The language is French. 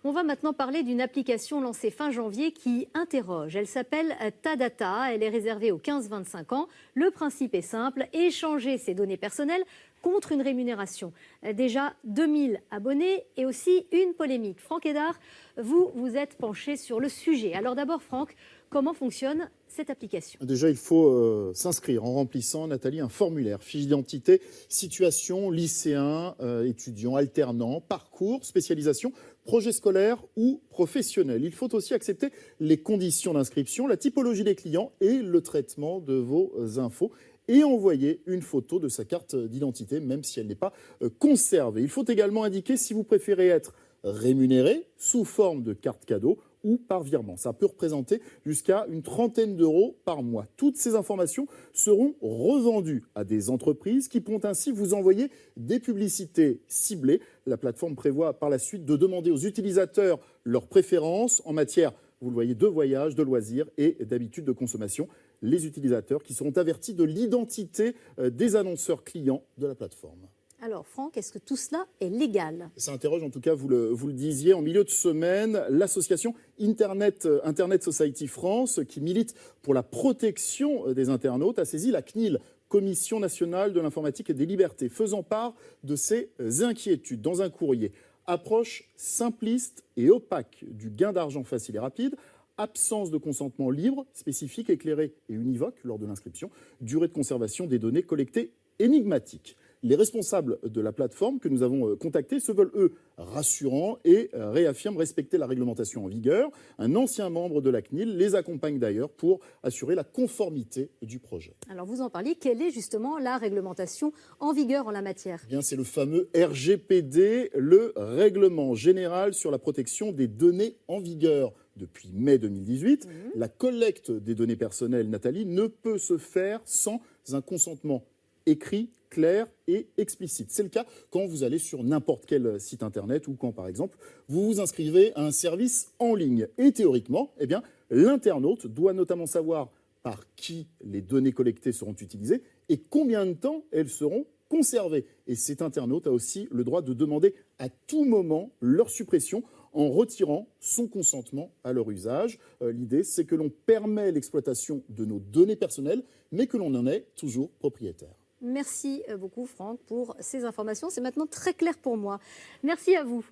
On va maintenant parler d'une application lancée fin janvier qui interroge. Elle s'appelle Tadata, elle est réservée aux 15-25 ans. Le principe est simple, échanger ses données personnelles contre une rémunération. Déjà 2000 abonnés et aussi une polémique. Franck Hédard, vous vous êtes penché sur le sujet. Alors d'abord Franck, comment fonctionne cette application? Déjà, il faut s'inscrire en remplissant, Nathalie, un formulaire, fiche d'identité, situation, lycéen, étudiant, alternant, parcours, spécialisation, projet scolaire ou professionnel. Il faut aussi accepter les conditions d'inscription, la typologie des clients et le traitement de vos infos et envoyer une photo de sa carte d'identité, même si elle n'est pas conservée. Il faut également indiquer si vous préférez être rémunéré sous forme de carte cadeau ou par virement. Ça peut représenter jusqu'à une trentaine d'euros par mois. Toutes ces informations seront revendues à des entreprises qui pourront ainsi vous envoyer des publicités ciblées. La plateforme prévoit par la suite de demander aux utilisateurs leurs préférences en matière, vous le voyez, de voyage, de loisirs et d'habitudes de consommation. Les utilisateurs qui seront avertis de l'identité des annonceurs clients de la plateforme. Alors Franck, est-ce que tout cela est légal? Ça interroge, en tout cas, vous le disiez, en milieu de semaine, l'association Internet Society France, qui milite pour la protection des internautes, a saisi la CNIL, Commission nationale de l'informatique et des libertés, faisant part de ses inquiétudes dans un courrier. Approche simpliste et opaque du gain d'argent facile et rapide, absence de consentement libre, spécifique, éclairé et univoque lors de l'inscription, durée de conservation des données collectées énigmatique. Les responsables de la plateforme que nous avons contactés se veulent, eux, rassurants et réaffirment respecter la réglementation en vigueur. Un ancien membre de la CNIL les accompagne d'ailleurs pour assurer la conformité du projet. Alors vous en parliez, quelle est justement la réglementation en vigueur en la matière? Eh bien, c'est le fameux RGPD, le Règlement général sur la protection des données en vigueur. Depuis mai 2018, la collecte des données personnelles, Nathalie, ne peut se faire sans un consentement écrit, clair et explicite. C'est le cas quand vous allez sur n'importe quel site internet ou quand, par exemple, vous vous inscrivez à un service en ligne. Et théoriquement, eh bien, l'internaute doit notamment savoir par qui les données collectées seront utilisées et combien de temps elles seront conservées. Et cet internaute a aussi le droit de demander à tout moment leur suppression en retirant son consentement à leur usage. L'idée, c'est que l'on permet l'exploitation de nos données personnelles, mais que l'on en est toujours propriétaire. Merci beaucoup Franck pour ces informations. C'est maintenant très clair pour moi. Merci à vous.